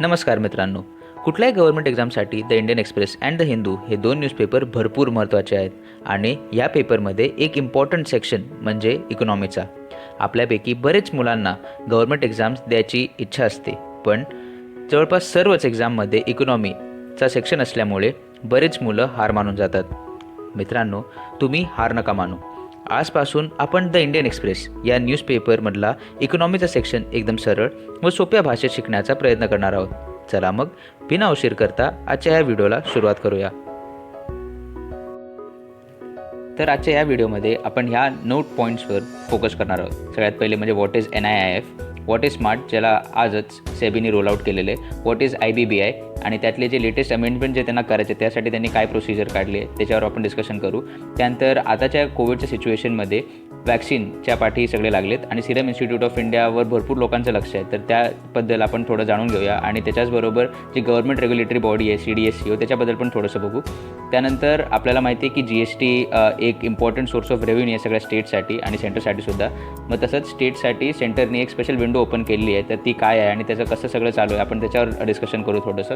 नमस्कार मित्रांनो. कुठल्याही गव्हर्नमेंट एक्झामसाठी the Indian express and the Hindu हे दोन न्यूजपेपर भरपूर महत्त्वाचे आहेत आणि या पेपरमध्ये एक इम्पॉर्टंट सेक्शन म्हणजे इकॉनॉमीचा. आपल्यापैकी बरेच मुलांना गव्हर्नमेंट एक्झाम्स द्यायची इच्छा असते, पण जवळपास सर्वच एक्झाममध्ये इकॉनॉमीचा सेक्शन असल्यामुळे बरेच मुलं हार मानून जातात. मित्रांनो, तुम्ही हार नका मानू. आजपासून आपण द इंडियन एक्सप्रेस या न्यूजपेपरमधला इकॉनॉमीचा सेक्शन एकदम सरळ व सोप्या भाषेत शिकण्याचा प्रयत्न करणार आहोत. चला मग बिना उशीर करता आजच्या या व्हिडिओला सुरुवात करूया. तर आजच्या या व्हिडिओमध्ये आपण ह्या 9 पॉईंट्सवर फोकस करणार आहोत. सगळ्यात पहिले म्हणजे what is NIIF, what is smart ज्याला आजच सेबीने रोल आउट केलेले, व्हॉट इज IBBI आणि त्यातले जे लेटेस्ट अमेंडमेंट जे त्यांना करायचे त्यासाठी त्यांनी काय प्रोसिजर काढली आहे त्याच्यावर आपण डिस्कशन करू. त्यानंतर आताच्या कोविडच्या सिच्युएशनमध्ये वॅक्सिनच्या पाठी सगळे लागलेत आणि सिरम इन्स्टिट्यूट ऑफ इंडियावर भरपूर लोकांचं लक्ष आहे, तर त्याबद्दल आपण थोडं जाणून घेऊया आणि त्याच्याचबरोबर जी गव्हर्नमेंट रेग्युलेटरी बॉडी आहे CDSCO त्याच्याबद्दल पण थोडंसं बघू. त्यानंतर आपल्याला माहिती आहे की GST एक इम्पॉर्टंट सोर्स ऑफ रेव्हेन्यू आहे सगळ्या स्टेटसाठी आणि सेंटरसाठी सुद्धा. मग तसंच स्टेटसाठी सेंटरने एक स्पेशल विंडो ओपन केलेली आहे, तर ती काय आहे आणि त्याचं कसं सगळं चालू आहे आपण त्याच्यावर डिस्कशन करू थोडंसं.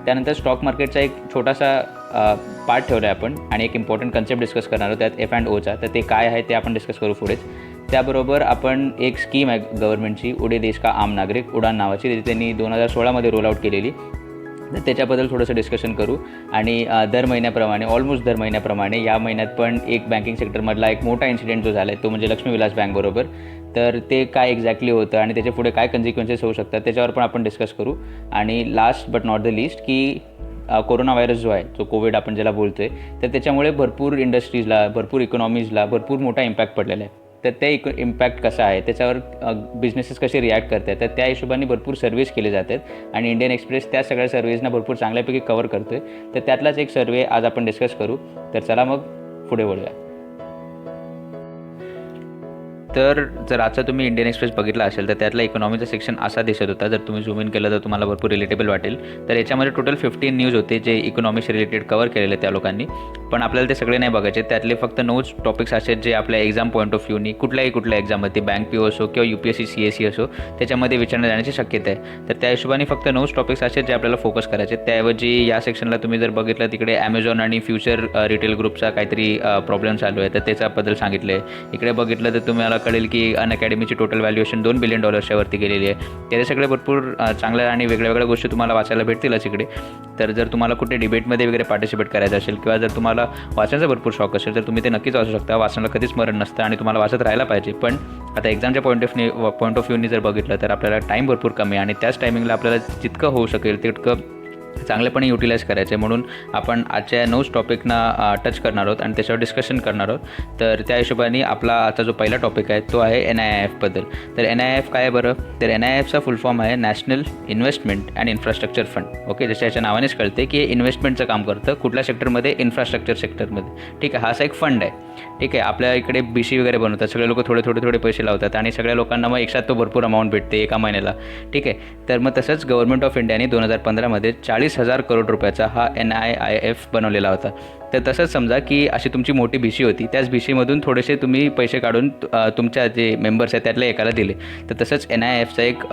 त्यानंतर स्टॉक मार्केटचा एक छोटासा पार्ट ठेवला आहे आपण आणि एक इम्पॉर्टंट कन्सेप्ट डिस्कस करणार आहोत त्यात F&Oचा, तर ते काय आहे ते आपण डिस्कस करू पुढेच. त्याबरोबर आपण एक स्कीम आहे गव्हर्नमेंटची उडे देश का आम नागरिक उडान नावाची, ती त्यांनी 2016मध्ये रोल आउट केलेली, तर त्याच्याबद्दल थोडंसं डिस्कशन करू. आणि दर महिन्याप्रमाणे या महिन्यात पण एक बँकिंग सेक्टरमधला एक मोठा इन्सिडेंट जो झाला आहे तो म्हणजे लक्ष्मी विलास बँक बरोबर, तर ते काय एक्झॅक्टली होतं आणि त्याच्या पुढे काय कन्सिक्वेन्सेस होऊ शकतात त्याच्यावर पण आपण डिस्कस करू. आणि last but not the list की कोरोना व्हायरस जो आहे जो कोविड आपण ज्याला बोलतो आहे, तर त्याच्यामुळे भरपूर इंडस्ट्रीजला भरपूर इकॉनॉमीजला भरपूर मोठा इम्पॅक्ट पडलेला आहे. तर ते इम्पॅक्ट कसा आहे त्याच्यावर बिझनेसेस कसे रिॲक्ट करतात, तर त्या हिशोबाने भरपूर सर्व्हेज केले जातात आणि इंडियन एक्सप्रेस त्या सगळ्या सर्व्हेजना भरपूर चांगल्यापैकी कव्हर करतो आहे. तर त्यातलाच एक सर्व्हे आज आपण डिस्कस करू. तर चला मग पुढे वळूया. तर जर आजचा तुम्ही इंडियन एक्सप्रेस बघितला असेल तर त्यातला इकॉनॉमीचा सेक्शन असा दिसत होता. जर तुम्ही झूम इन केलं तर तुम्हाला भरपूर रिलेटेबल वाटेल. तर याच्यामध्ये टोटल 15 न्यूज होते जे इकॉनॉमीशी रिलेटेड कव्हर केलेले त्या लोकांनी, पण आपल्याला ते सगळे नाही बघायचे. त्यातले फक्त 9 टॉपिक्स असे जे आपल्या एक्झाम पॉईंट ऑफ व्ह्यूनी कुठल्या एक्झाममध्ये बँक PO असो किंवा UPSC CSE असो त्याच्यामध्ये विचारण्यात जाण्याची शक्यता आहे. तर त्या हिशोबाने फक्त 9 टॉपिक्स असे जे आपल्याला फोकस करायचे. त्याऐवजी या सेक्शनला तुम्ही जर बघितलं तिकडे Amazon आणि फ्युचर रिटेल ग्रुपचा काहीतरी प्रॉब्लेम चालू आहे तर त्याच्याबद्दल सांगितलं आहे. इकडे बघितलं तर तुम्हाला कळेल की अनअकॅडमीची टोटल व्हॅल्युएशन $2 बिलियन वरती गेलेली आहे. त्याचे सगळे भरपूर चांगल्या आणि वेगळ्या गोष्टी तुम्हाला वाचायला भेटतीलच इकडे. तर जर तुम्हाला कुठे डिबेटमध्ये वगैरे पार्टिसिपेट करायचं असेल किंवा जर तुम्हाला वाचण्याचा भरपूर शौक असेल तर तुम्ही ते नक्कीच वाचू शकता. वाचनाला कधीच मरण नसतं आणि तुम्हाला वाचत राहायला पाहिजे. पण आता एक्झामच्या पॉईंट ऑफ व्ह्यूनी जर बघितलं तर आपल्याला टाईम भरपूर कमी आहे आणि त्याच टायमिंगला आपल्याला जितकं होऊ शकेल तितकं चांगल्यापणे युटिलाइज करायचं आहे, म्हणून आपण आजच्या 9 टॉपिकना टच करणार आहोत आणि त्याच्यावर डिस्कशन करणार आहोत. तर त्या हिशोबाने आपला आजचा जो पहिला टॉपिक आहे तो आहे NIIF. तर NIIF काय आहे बरं, तर NIIFचा फुल फॉर्म आहे National Investment and Infrastructure fund. Okay, जसं याच्या नावानेच कळते की हे इन्व्हेस्टमेंटचं काम करतं. कुठल्या सेक्टरमध्ये, इन्फ्रास्ट्रक्चर सेक्टरमध्ये. ठीक आहे, हा असा एक फंड आहे. ठीक आहे, आपल्या इकडे BC वगैरे बनवतात, सगळे लोक थोडे पैसे लावतात आणि सगळ्या लोकांना मग एकसाथ तो भरपूर अमाऊंट भेटते एका महिन्याला. ठीक आहे, तर मग तसंच गव्हर्नमेंट ऑफ इंडियाने 2015मध्ये 40,000 करोड रुपयाचा हा NIIF बनवलेला होता. तर तसंच समजा की अशी तुमची मोठी BC होती, त्याच BCमधून थोडेसे तुम्ही पैसे काढून तुमच्या जे मेंबर्स आहेत त्यातल्या एकाला दिले. तर तसंच NIIFचा एक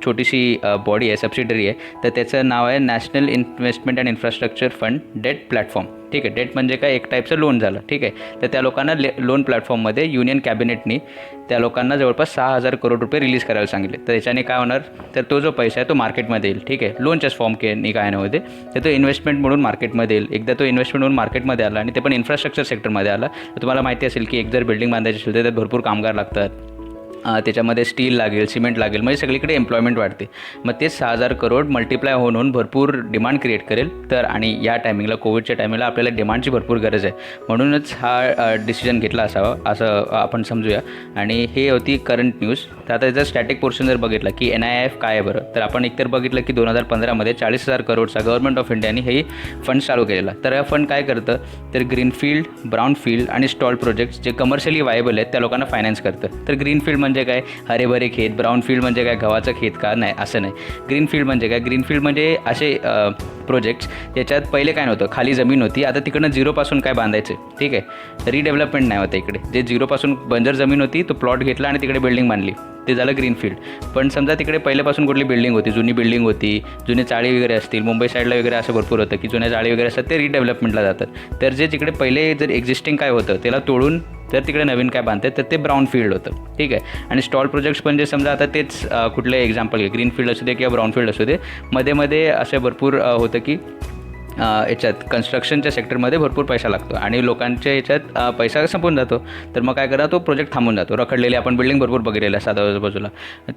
छोटीशी बॉडी आहे, सबसिडरी आहे, तर त्याचं नाव आहे National Investment and Infrastructure Fund debt platform. ठीक आहे, डेट म्हणजे काय, एक टाईपचं लोन झालं. ठीक आहे, तर त्या लोकांना लोन प्लॅटफॉर्ममध्ये युनियन कॅबिनेटनी त्या लोकांना जवळपास 6,000 करोड रुपये रिलीज करायला सांगितले. तर याच्याने काय होणार, तर तो जो पैसा आहे तो मार्केटमध्ये येईल. ठीक आहे, लोनच्याच फॉर्म केली काय नव्हते, तर तो इन्व्हेस्टमेंट म्हणून मार्केटमध्ये येईल. एकदा तो इन्व्हेस्टमेंट म्हणून मार्केटमध्ये आला आणि ते पण इन्फ्रास्ट्रक्चर सेक्टरमध्ये आला. तर तुम्हाला माहिती असेल की एक जर बिल्डिंग बांधायची असेल तर त्यात भरपूर कामगार लागतात, त्याच्यामध्ये स्टील लागेल, सिमेंट लागेल, म्हणजे सगळीकडे एम्प्लॉयमेंट वाढते. मग ते 6,000 करोड मल्टिप्लाय होऊन भरपूर डिमांड क्रिएट करेल. तर आणि या टायमिंगला, कोविडच्या टायमिंगला आपल्याला डिमांडची भरपूर गरज आहे, म्हणूनच हा डिसिजन घेतला असावा असं आपण समजूया. आणि हे होती करंट न्यूज. तर आता त्याचा स्टॅटिक पोर्शन जर बघितला की NIIF काय आहे बरं, तर आपण एकतर बघितलं की 2015मध्ये 40,000 करोडचा गव्हर्नमेंट ऑफ इंडियाने हे फंड चालू केलेला. तर हा फंड काय करतं, तर ग्रीनफील्ड, ब्राऊनफील्ड आणि स्टॉल प्रोजेक्ट्स जे कमर्शियली वायबल आहेत त्या लोकांना फायनान्स करतं. तर ग्रीनफील्ड म्हणजे म्हणजे काय, हरेभरे खेत, ब्राऊन फील्ड म्हणजे काय, गव्हाचं खेत का, नाही असं नाही. ग्रीन फील्ड म्हणजे काय, ग्रीन फील्ड म्हणजे असे प्रोजेक्ट्स ज्याच्यात पहिले काय नव्हतं, खाली जमीन होती, आता तिकडनं झिरोपासून काय बांधायचं, ठीक आहे, रिडेव्हलपमेंट नाही होतं इकडे. जे झिरोपासून बंजर जमीन होती तो प्लॉट घेतला आणि तिकडे बिल्डिंग बांधली, ते झालं ग्रीन फील्ड. पण समजा तिकडे पहिल्यापासून कुठली बिल्डिंग होती, जुनी बिल्डिंग होती, जुने चाळी वगैरे असतील, मुंबई साईडला वगैरे असं भरपूर होतं की जुन्या चाळी वगैरे असतात, ते रिडेव्हलपमेंटला जातात. तर जे तिकडे पहिले जर एक्झिस्टिंग काय होतं त्याला तोडून तर तिकडे नवीन काय बांधतात, तर ते ब्राऊन फील्ड होतं, ठीक आहे. आणि स्टॉल प्रोजेक्ट्स म्हणजे समजा आता तेच कुठले एक्झाम्पल घे, ग्रीन फील्ड असू दे किंवा ब्राऊन फील्ड असू दे, मध्ये मध्ये असे भरपूर होतं की याच्यात कन्स्ट्रक्शनच्या सेक्टरमध्ये भरपूर पैसा लागतो आणि लोकांच्या याच्यात पैसा संपून जातो. तर मग काय करा, तो प्रोजेक्ट थांबून जातो. रखडलेली आपण बिल्डिंग भरपूर बघितलेल्या असतात आजूबाजूला,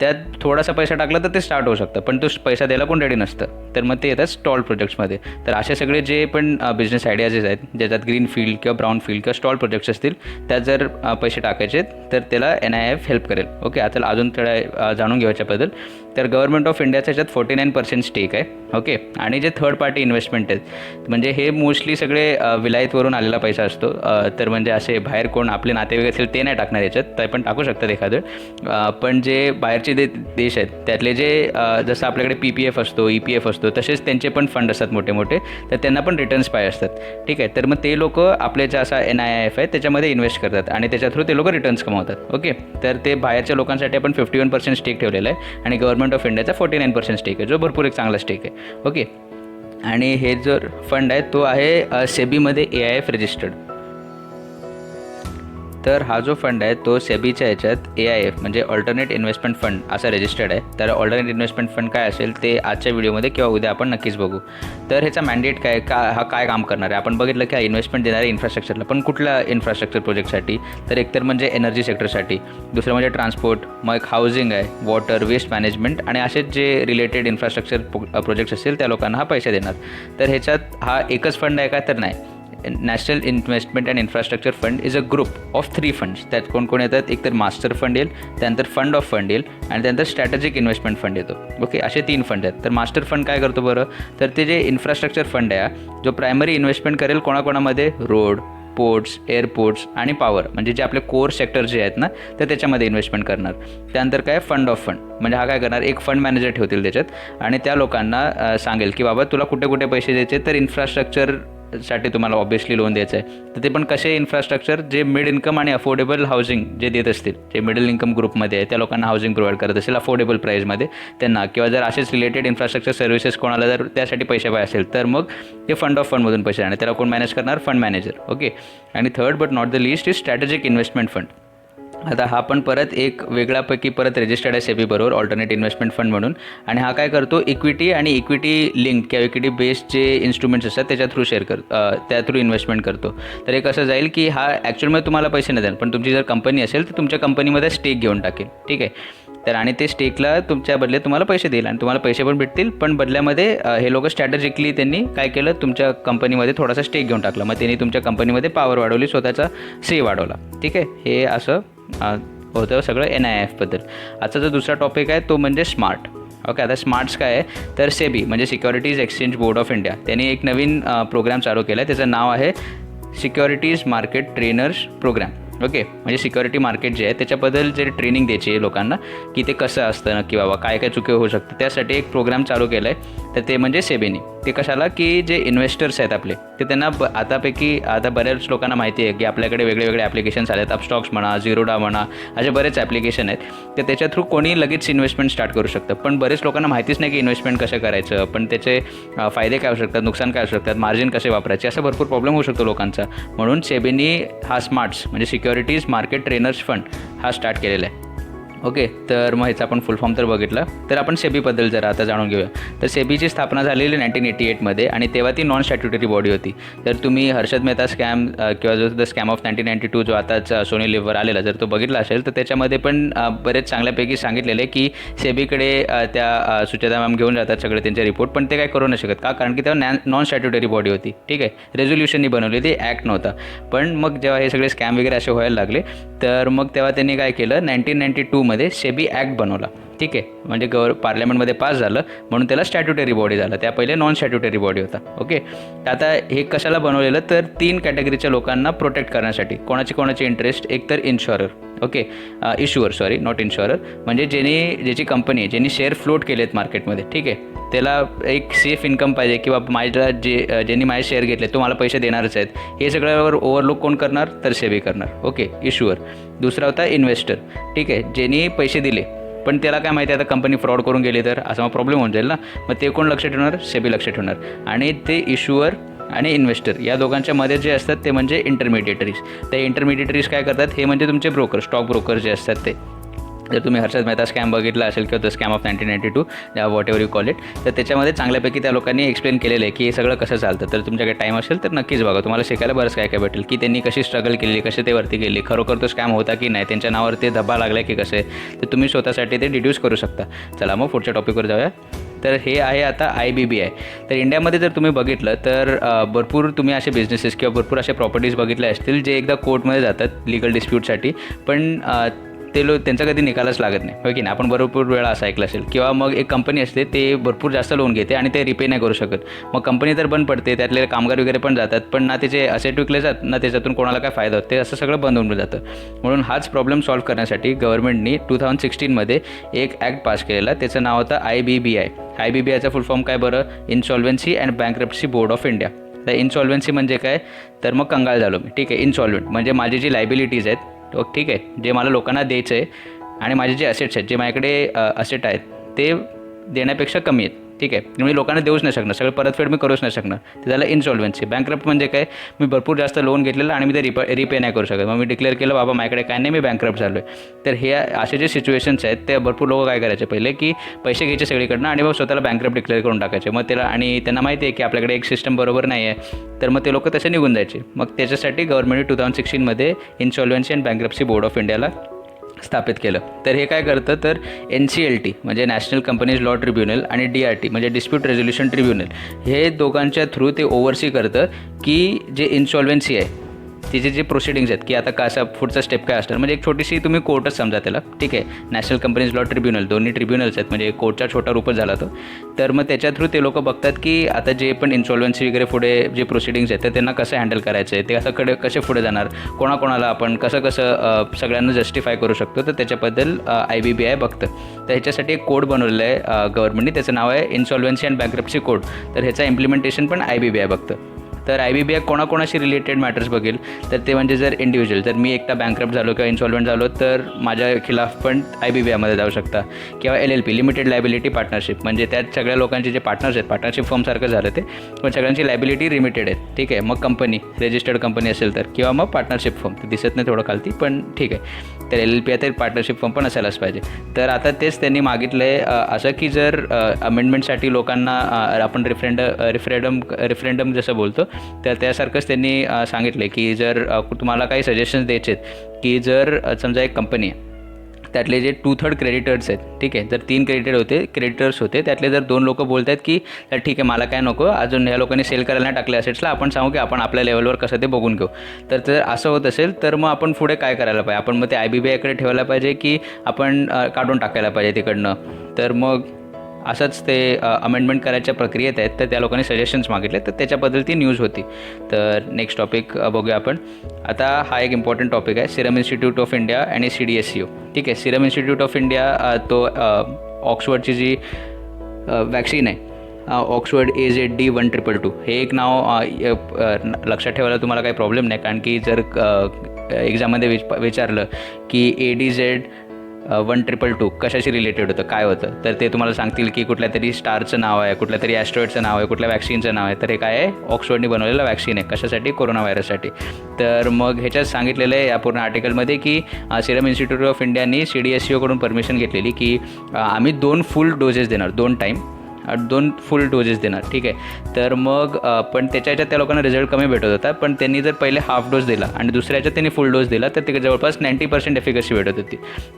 त्यात थोडासा पैसा टाकला तर ते स्टार्ट होऊ शकतं, पण तो पैसा द्यायला कोण रेडी नसतं. तर मग ते येतात स्टॉल प्रोजेक्ट्समध्ये. तर असे सगळे जे पण बिझनेस आयडियाज आहेत ज्याच्यात ग्रीन फील्ड किंवा ब्राऊन फील्ड किंवा स्टॉल प्रोजेक्ट्स असतील, त्यात जर पैसे टाकायचे तर त्याला NIIF हेल्प करेल. ओके, आता अजून थोडा जाणून घ्यायच्याबद्दल. तर गव्हर्नमेंट ऑफ इंडियाच्या याच्यात 49% स्टेक आहे. ओके, आणि जे थर्ड पार्टी इन्व्हेस्टमेंट आहेत म्हणजे हे मोस्टली सगळे विलायतवरून आलेला पैसा असतो. तर म्हणजे असे बाहेर कोण आपले नातेवाईक असेल ते नाही टाकणार याच्यात, ते पण टाकू शकतात एखादं. पण जे बाहेरचे देश आहेत त्यातले जे जसं आपल्याकडे PPF असतो, EPF असतो, तसेच त्यांचे पण फंड असतात मोठे मोठे, तर त्यांना पण रिटर्न्स पाहिजे असतात, ठीक आहे. तर मग ते लोक आपले जे असा NIIF आहे त्याच्यामध्ये इन्व्हेस्ट करतात आणि त्याच्या थ्रू ते लोक रिटर्न्स कमावतात. ओके, तर ते बाहेरच्या लोकांसाठी आपण 51% स्टेक ठेवलेला आहे आणि गव्हर्नमेंट ऑफ इंडियाचा 49% स्टेक आहे, जो भरपूर एक चांगला स्टेक आहे. ओके, आणि हे जो फंड आहे तो आहे सेबीमध्ये AIF रजिस्टर्ड. तर हा जो फंड आहे तो सेबीच्या याच्यात AIF म्हणजे ऑल्टरनेट इन्व्हेस्टमेंट फंड असा रजिस्टर्ड आहे. तर ऑल्टरनेट इन्व्हेस्टमेंट फंड काय असेल ते आजच्या व्हिडिओमध्ये किंवा उद्या आपण नक्कीच बघू. तर ह्याचा मॅन्डेट काय, हा काय काम करणार आहे, आपण बघितलं की हा इन्व्हेस्टमेंट देणार आहे इन्फ्रास्ट्रक्चरला. पण कुठल्या इन्फ्रास्ट्रक्चर प्रोजेक्टसाठी, तर एकतर म्हणजे एनर्जी सेक्टरसाठी, दुसरं म्हणजे ट्रान्सपोर्ट, मग एक हाऊसिंग आहे, वॉटर, वेस्ट मॅनेजमेंट आणि असेच जे रिलेटेड इन्फ्रास्ट्रक्चर प्रोजेक्ट्स असतील त्या लोकांना हा पैसे देणार. तर ह्याच्यात हा एकच फंड आहे का, तर नाही. National Investment and Infrastructure fund is a group of 3 funds. त्यात कोण कोण येतात, एक तर मास्टर फंड येईल, त्यानंतर फंड ऑफ फंड येईल आणि त्यानंतर स्ट्रॅटेजिक इन्व्हेस्टमेंट फंड येतो. ओके, असे 3 फंड आहेत. तर मास्टर फंड काय करतो बरं, तर ते जे इन्फ्रास्ट्रक्चर फंड आहे जो प्रायमरी इन्व्हेस्टमेंट करेल कोणाकोणामध्ये, रोड, पोर्ट्स, एअरपोर्ट्स आणि पॉवर, म्हणजे जे आपले कोर सेक्टर जे आहेत ना तर त्याच्यामध्ये इन्व्हेस्टमेंट करणार. त्यानंतर काय, फंड ऑफ फंड, म्हणजे हा काय करणार, एक फंड मॅनेजर ठेवतील त्याच्यात आणि त्या लोकांना सांगेल की बाबा तुला कुठे कुठे पैसे द्यायचे, तर इन्फ्रास्ट्रक्चरसाठी तुम्हाला ऑब्वियसली लोन द्यायचं आहे. तर ते पण कसे इन्फ्रास्ट्रक्चर, जे मिड इन्कम आणि अफोर्डेबल हाऊसिंग जे देत असतील, जे मिडल इन्कम ग्रुपमध्ये आहे त्या लोकांना हाऊसिंग प्रोव्हाइड करत असेल अफोर्डेबल प्राईजमध्ये त्यांना, किंवा जर असेच रिलेटेड इन्फ्रास्ट्रक्चर सर्व्हिसेस कोणाला जर त्यासाठी पैसे पाहिजे असेल तर मग ते फंड ऑफ फंडमधून पैसे आणि त्याला कोण मॅनेज करणार, फंड मॅनेजर. ओके, आणि third but not the list is strategic investment fund. आता हा पण परत एक वेगळ्यापैकी परत रजिस्टर्ड आहे सेबीबरोबर ऑल्टरनेट इन्व्हेस्टमेंट फंड म्हणून. आणि हा काय करतो, इक्विटी आणि इक्विटी लिंक किंवा इक्विटी बेस्ड जे इन्स्ट्रुमेंट्स असतात त्याच्या थ्रू त्या थ्रू इन्व्हेस्टमेंट करतो. तर एक असं जाईल की हा ॲक्च्युअलमध्ये तुम्हाला पैसे नाही देणार, पण तुमची जर कंपनी असेल तर तुमच्या कंपनीमध्ये स्टेक घेऊन टाकेल, ठीक आहे. तर आणि ते स्टेकला तुमच्या बदले तुम्हाला पैसे देईल आणि तुम्हाला पैसे पण भेटतील, पण बदल्यामध्ये हे लोक स्ट्रॅटेजिकली त्यांनी काय केलं, तुमच्या कंपनीमध्ये थोडासा स्टेक घेऊन टाकला, मग त्यांनी तुमच्या कंपनीमध्ये पॉवर वाढवली, स्वतःचा से वाढवला, ठीक आहे. हे असं होतं सगळं NIIF बद्दल. आजचा जो दुसरा टॉपिक आहे तो म्हणजे स्मार्ट. ओके, आता स्मार्ट्स काय आहे, तर सेबी म्हणजे securities exchange board of India, त्यांनी एक नवीन प्रोग्राम चालू केला आहे. त्याचं नाव आहे securities market trainers program. Okay, म्हणजे सिक्युरिटी मार्केट जे आहे त्याच्याबद्दल जे ट्रेनिंग द्यायची आहे लोकांना की ते कसं असतं नक्की बाबा, काय काय चुके होऊ शकतं, त्यासाठी एक प्रोग्राम चालू केला आहे. तर ते म्हणजे सेबीनी, ते कशाला की जे इन्व्हेस्टर्स आहेत आपले ते त्यांना आता बऱ्याच लोकांना माहिती आहे की आपल्याकडे वेगळे वेगळे ॲप्लिकेशन्स आले आहेत, अपस्टॉक्स म्हणा, झिरोडा म्हणा, असे बरेच ॲप्लिकेशन आहेत. तर त्याच्या थ्रू कोणी लगेच इन्व्हेस्टमेंट स्टार्ट करू शकतं, पण बरेच लोकांना माहितीच नाही की इन्व्हेस्टमेंट कसं करायचं, पण त्याचे फायदे काय होऊ शकतात, नुकसान काय होऊ शकतात, मार्जिन कसे वापरायचे, असं भरपूर प्रॉब्लेम होऊ शकतो लोकांचा. म्हणून सेबीनी हा स्मार्ट्स म्हणजे सिक्युरिटीज मार्केट ट्रेनर्स फंड हा स्टार्ट केलेला आहे. ओके, तर मग ह्याचा आपण फुल फॉर्म तर बघितला. तर आपण सेबीबद्दल जरा आता जाणून घेऊया. तर सेबीची स्थापना झालेली 1988मध्ये आणि तेव्हा ती नॉन स्टॅट्युटरी बॉडी होती. तर तुम्ही हर्षद मेहता स्कॅम किंवा जो द स्कॅम ऑफ 1992 जो आताच सोनी लिव्हवर आलेला जर तो बघितला असेल तर त्याच्यामध्ये पण बरेच चांगल्यापैकी सांगितलेले की सेबीकडे त्या सुचेता मॅम घेऊन जातात सगळे त्यांचे रिपोर्ट, पण ते काय करू नाही शकत का, कारण की तेव्हा नॉन स्टॅट्युटरी बॉडी होती, ठीक आहे. रेझोल्युशननी बनवली, ती ॲक्ट नव्हता. पण मग जेव्हा हे सगळे स्कॅम वगैरे असे व्हायला लागले तर मग तेव्हा त्यांनी काय केलं, 1992मध्ये सेबी ॲक्ट बनवला. ठीक आहे. म्हणजे पार्लमेंटमध्ये पास झालं म्हणून त्याला स्टॅट्युटरी बॉडी झालं, त्या पहिले नॉन स्टॅट्युटरी बॉडी होता. ओके. आता हे कशाला बनवलेलं तर 3 कॅटेगरीच्या लोकांना प्रोटेक्ट करण्यासाठी. कोणाची इंटरेस्ट, एक तर insurer, okay, issuer, sorry not insurer, म्हणजे ज्याची कंपनी आहे, ज्यांनी शेअर फ्लोट केलेत मार्केटमध्ये, ठीक आहे, त्याला एक सेफ इन्कम पाहिजे किंवा माझ्या ज्यांनी माझे शेअर घेतले तो मला पैसे देणारच आहेत, हे सगळ्यावर ओव्हरलुक कोण करणार तर सेबी करणार. Okay, issuer. दुसरा होता इन्व्हेस्टर, ठीक आहे, ज्यांनी पैसे दिले पण त्याला काय माहिती आता कंपनी फ्रॉड करून गेली तर असा मग प्रॉब्लेम होऊन जाईल ना, मग ते कोण लक्ष ठेवणार, सेबी लक्ष ठेवणार. आणि ते इश्युअर आणि इन्व्हेस्टर या दोघांच्या मध्ये जे असतात ते म्हणजे इंटरमिडिएटरीज. त्या इंटरमिडिएटरीज काय करतात, हे म्हणजे तुमचे ब्रोकर, स्टॉक ब्रोकर जे असतात ते. जर तुम्ही हर्षद मेहता स्कॅम बघितला असेल किंवा the scam of 1992 what ever you call it, तर त्याच्यामध्ये चांगल्यापैकी त्या लोकांनी एक्सप्लेन केलेलं आहे की हे सगळं कसं चालतं. तर तुमच्याकडे टाईम असेल तर नक्कीच बघा, तुम्हाला शिकायला बरंच काय भेटेल की त्यांनी कशी स्ट्रगल केली, कसे ते वरती गेले, खरोखर तो स्कॅम होता की नाही, त्यांच्या नावावर ते धब्बा लागला की कसे, तर तुम्ही स्वतःसाठी ते डिड्यूस करू शकता. चला मग पुढच्या टॉपिकवर जाऊया. तर हे आहे आता IBBI. तर इंडियामध्ये जर तुम्ही बघितलं तर भरपूर तुम्ही असे बिझनेसेस किंवा भरपूर असे प्रॉपर्टीज बघितले असतील जे एकदा कोर्टमध्ये जातात लिगल डिस्प्यूटसाठी, पण त्यांचा कधी निकालच लागत नाही, हो की नाही. आपण भरपूर वेळा असं ऐकलं असेल. किंवा मग एक कंपनी असते, ते भरपूर जास्त लोन घेते आणि ते रिपे नाही करू शकत, मग कंपनी तर बंद पडते, त्यातले कामगार वगैरे पण जातात, पण ना त्याचे असेट विकले जात ना त्याच्यातून कोणाला काय फायदा होतो, ते असं सगळं बंद होऊन जातं. म्हणून हाच प्रॉब्लेम सॉल्व्ह करण्यासाठी गव्हर्नमेंटनी 2016मध्ये एक ॲक्ट पास केलेला, त्याचं नाव होतं IBBI. IBBIचा फुल फॉर्म काय बरं, इन्सॉल्व्हन्सी and bankruptcy board of India. तर इन्सॉल्व्हन्सी म्हणजे काय, तर मग कंगाल झालो मी, ठीक आहे. इन्सॉल्व्हेंट म्हणजे माझी जी लायबिलिटीज आहेत, ठीक आहे, जे मला लोकांना द्यायचं आहे आणि माझे जे असेट्स आहेत, जे माझ्याकडे असेट आहेत ते देण्यापेक्षा कमी आहेत, ठीक आहे, मी लोकांना देऊच नाही शकणार, सगळं परतफेड मी करूच नाही शकणार, ते झालं इन्सॉल्व्हन्सी. बँक्रप्ट म्हणजे काय, मी भरपूर जास्त लोन घेतलेलं आणि मी ते रिपे नाही करू शकत, मग मी डिक्लेअर केलं बाबा माझ्याकडे काय नाही, मी बँक्रप्ट झालो आहे. तर हे असे जे सिच्युएशन्स आहेत ते भरपूर लोक काय करायचे पहिले की पैसे घ्यायचे सगळीकडनं आणि मग स्वतःला बँक्रप्ट डिक्लेअर करून टाकायचे. मग त्याला, आणि त्यांना माहिती आहे की आपल्याकडे एक सिस्टम बरोबर नाही आहे, तर मग ते लोक तसे निघून जायचे. मग त्याच्यासाठी गव्हर्नमेंटने 2016मध्ये इन्सॉल्व्हन्सी अँड बँक्रप्सी बोर्ड ऑफ इंडियाला स्थापित केलं. तर हे काय करतं तर NCLT म्हणजे नॅशनल कंपनीज लॉ ट्रिब्युनल आणि DRT म्हणजे डिस्प्यूट रेझोल्युशन ट्रिब्युनल, हे दोघांच्या थ्रू ते ओव्हरसी करतं की जे इन्सॉल्व्हन्सी आहे तिचे जे प्रोसिडिंग्स आहेत की आता कसा पुढचा स्टेप काय असणार. म्हणजे एक छोटीशी तुम्ही कोर्टच समजा त्याला, ठीक आहे, नॅशनल कंपनीज लॉ ट्रिब्युनल, दोन्ही ट्रिब्युनल्स आहेत म्हणजे कोर्टचा छोटा रूपच झाला तो. तर मग त्याच्या थ्रू ते लोक बघतात की आता जे पण इन्सॉल्व्हन्सी वगैरे पुढे जे प्रोसिडिंग्स आहेत तर त्यांना कसं हँडल करायचं आहे, ते असं कसे पुढे जाणार, कोणाकोणाला आपण कसं सगळ्यांना जस्टिफाय करू शकतो, तर त्याच्याबद्दल IBBI बघतं. तर ह्याच्यासाठी एक कोड बनवलेलं आहे गव्हर्नमेंटने, त्याचं नाव आहे इन्सॉल्व्हन्सी अँड बँक्रप्सी कोड. तर ह्याचं इम्प्लिमेंटेशन पण IBBI बघतं. तर IBBI कोणाकोणाशी रिलेटेड मॅटर्स बघेल तर ते म्हणजे जर इंडिव्हिज्युअल, जर मी एकटा बँक्रप्ट झालो किंवा इन्सॉल्व्हंट झालो तर माझ्या खिलाफ पण IBBIमध्ये जाऊ शकता. किंवा LLP लिमिटेड लायबिलिटी पार्टनरशिप, म्हणजे त्यात सगळ्या लोकांचे जे पार्टनर्स आहेत, पार्टनरशिप फर्मसारखं झालं ते, पण सगळ्यांची लायबिलिटी लिमिटेड आहेत, ठीक आहे. मग कंपनी रजिस्टर्ड कंपनी असेल तर, किंवा मग पार्टनरशिप फर्म, ते दिसत नाही थोडं खालती पण ठीक आहे. तर LLP आता पार्टनरशिप फर्म पण असायलाच पाहिजे. तर आता तेच त्यांनी मागितलं आहे असं की जर अमेंडमेंटसाठी लोकांना आपण रिफरेंडम जसं बोलतो, तर त्यासारखंच त्यांनी सांगितलं की जर तुम्हाला काही सजेशन्स द्यायचे आहेत की जर समजा एक कंपनी आहे, त्यातले जे 2/3 क्रेडिटर्स आहेत, ठीक आहे, जर 3 क्रेडिटर्स होते, त्यातले जर 2 लोक बोलत आहेत की ठीक आहे मला काय नको, अजून ह्या लोकांनी सेल करायला नाही टाकले असेट्सला, आपण सांगू की आपण आपल्या लेवलवर कसं ते बघून घेऊ. तर जर असं होत असेल तर मग आपण पुढे काय करायला पाहिजे, आपण मग ते IBBIकडे ठेवायला पाहिजे की आपण काढून टाकायला पाहिजे तिकडनं. तर मग असंच ते अमेंडमेंट करायच्या प्रक्रियेत आहेत, तर त्या लोकांनी सजेशन्स मागितले, तर त्याच्याबद्दल ती न्यूज होती. तर नेक्स्ट टॉपिक बघूया आपण आता. हा एक इम्पॉर्टंट टॉपिक आहे, सिरम इन्स्टिट्यूट ऑफ इंडिया आणि CDSCO, ठीक आहे. सिरम इन्स्टिट्यूट ऑफ इंडिया तो ऑक्सफर्डची जी वॅक्सिन आहे, ऑक्सफर्ड AZD1222, हे एक नाव लक्षात ठेवायला तुम्हाला काही प्रॉब्लेम नाही, कारण की जर एक्झाममध्ये विचारलं की ADZ1222 कशाशी रिलेटेड होतं, काय होतं, तर ते तुम्हाला सांगतील की कुठल्या तरी स्टारचं नाव आहे, कुठल्या तरी ॲस्ट्रॉइडचं नाव आहे, कुठल्या वॅक्सिनचं नाव आहे. तर हे काय आहे, ऑक्सफर्डनी बनवलेलं वॅक्सिन आहे, कशासाठी, कोरोना व्हायरससाठी. तर मग ह्याच्यात सांगितलेलं आहे या पूर्ण आर्टिकलमध्ये की सिरम इन्स्टिट्यूट ऑफ इंडियानी CDSCOकडून परमिशन घेतलेली की आम्ही 2 फुल डोजेस देणार, 2 फुल डोजेस देणार, ठीक आहे. तर मग पण त्याच्या ह्याच्यात त्या लोकांना रिझल्ट कमी भेटत होता, पण त्यांनी जर पहिले हाफ डोस दिला आणि दुसऱ्या ह्याच्यात त्यांनी फुल डोस दिला तर तिकडे जवळपास 90% एफिकसी भेटत होती.